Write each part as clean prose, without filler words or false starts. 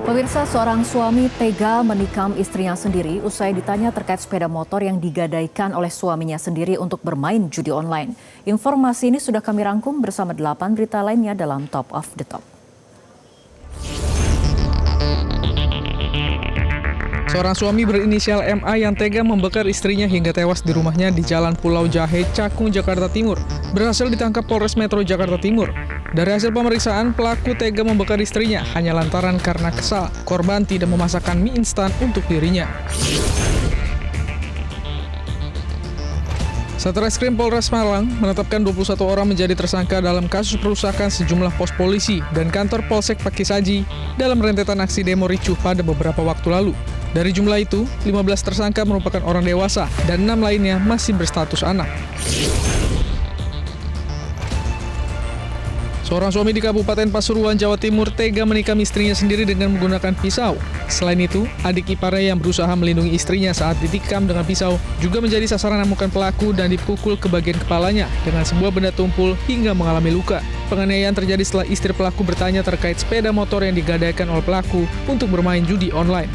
Pemirsa, seorang suami tega menikam istrinya sendiri usai ditanya terkait sepeda motor yang digadaikan oleh suaminya sendiri untuk bermain judi online. Informasi ini sudah kami rangkum bersama 8 berita lainnya dalam Top of the Top. Seorang suami berinisial MA yang tega membakar istrinya hingga tewas di rumahnya di Jalan Pulau Jahe, Cakung, Jakarta Timur, berhasil ditangkap Polres Metro Jakarta Timur. Dari hasil pemeriksaan, pelaku tega membakar istrinya hanya lantaran karena kesal korban tidak memasakkan mie instan untuk dirinya. Satreskrim Polres Malang menetapkan 21 orang menjadi tersangka dalam kasus perusakan sejumlah pos polisi dan kantor Polsek Pakisaji dalam rentetan aksi demo ricuh pada beberapa waktu lalu. Dari jumlah itu, 15 tersangka merupakan orang dewasa dan 6 lainnya masih berstatus anak. Seorang suami di Kabupaten Pasuruan, Jawa Timur tega menikam istrinya sendiri dengan menggunakan pisau. Selain itu, adik iparnya yang berusaha melindungi istrinya saat ditikam dengan pisau juga menjadi sasaran amukan pelaku dan dipukul ke bagian kepalanya dengan sebuah benda tumpul hingga mengalami luka. Penganiayaan terjadi setelah istri pelaku bertanya terkait sepeda motor yang digadaikan oleh pelaku untuk bermain judi online.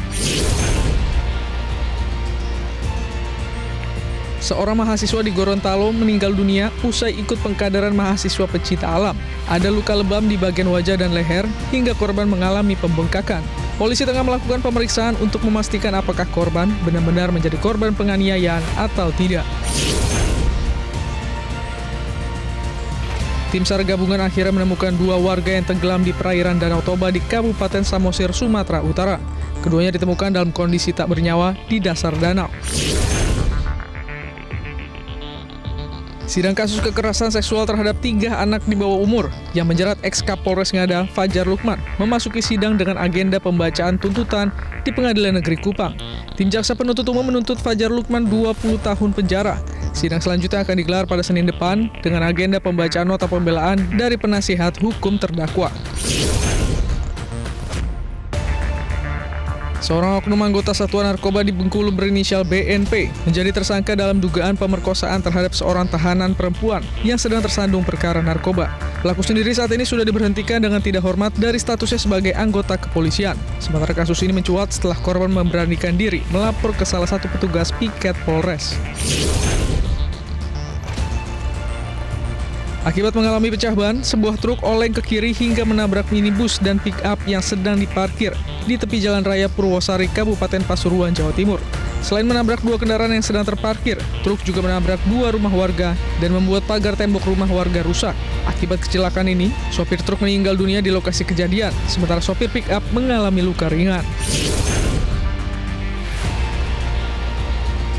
Seorang mahasiswa di Gorontalo meninggal dunia usai ikut pengkaderan mahasiswa pecinta alam. Ada luka lebam di bagian wajah dan leher hingga korban mengalami pembengkakan. Polisi tengah melakukan pemeriksaan untuk memastikan apakah korban benar-benar menjadi korban penganiayaan atau tidak. Tim SAR gabungan akhirnya menemukan 2 warga yang tenggelam di perairan Danau Toba di Kabupaten Samosir, Sumatera Utara. Keduanya ditemukan dalam kondisi tak bernyawa di dasar danau. Sidang kasus kekerasan seksual terhadap 3 anak di bawah umur yang menjerat ex-Kapolres Ngada Fajar Lukman memasuki sidang dengan agenda pembacaan tuntutan di Pengadilan Negeri Kupang. Tim jaksa penuntut umum menuntut Fajar Lukman 20 tahun penjara. Sidang selanjutnya akan digelar pada Senin depan dengan agenda pembacaan nota pembelaan dari penasihat hukum terdakwa. Seorang oknum anggota Satuan Narkoba di Bengkulu berinisial BNP menjadi tersangka dalam dugaan pemerkosaan terhadap seorang tahanan perempuan yang sedang tersandung perkara narkoba. Pelaku sendiri saat ini sudah diberhentikan dengan tidak hormat dari statusnya sebagai anggota kepolisian. Sementara kasus ini mencuat setelah korban memberanikan diri melapor ke salah satu petugas piket Polres. Akibat mengalami pecah ban, sebuah truk oleng ke kiri hingga menabrak minibus dan pick-up yang sedang diparkir di tepi Jalan Raya Purwosari, Kabupaten Pasuruan, Jawa Timur. Selain menabrak 2 kendaraan yang sedang terparkir, truk juga menabrak 2 rumah warga dan membuat pagar tembok rumah warga rusak. Akibat kecelakaan ini, sopir truk meninggal dunia di lokasi kejadian, sementara sopir pick-up mengalami luka ringan.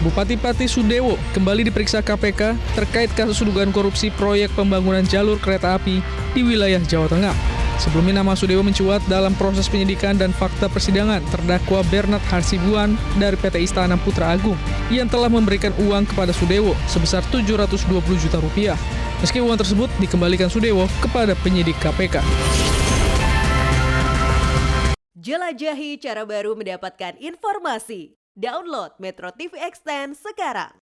Bupati Pati Sudewo kembali diperiksa KPK terkait kasus dugaan korupsi proyek pembangunan jalur kereta api di wilayah Jawa Tengah. Sebelumnya nama Sudewo mencuat dalam proses penyidikan dan fakta persidangan terdakwa Bernard Harsibuan dari PT Istana Putra Agung yang telah memberikan uang kepada Sudewo sebesar 720 juta rupiah. Meski uang tersebut dikembalikan Sudewo kepada penyidik KPK. Jelajahi cara baru mendapatkan informasi. Download Metro TV Extend sekarang.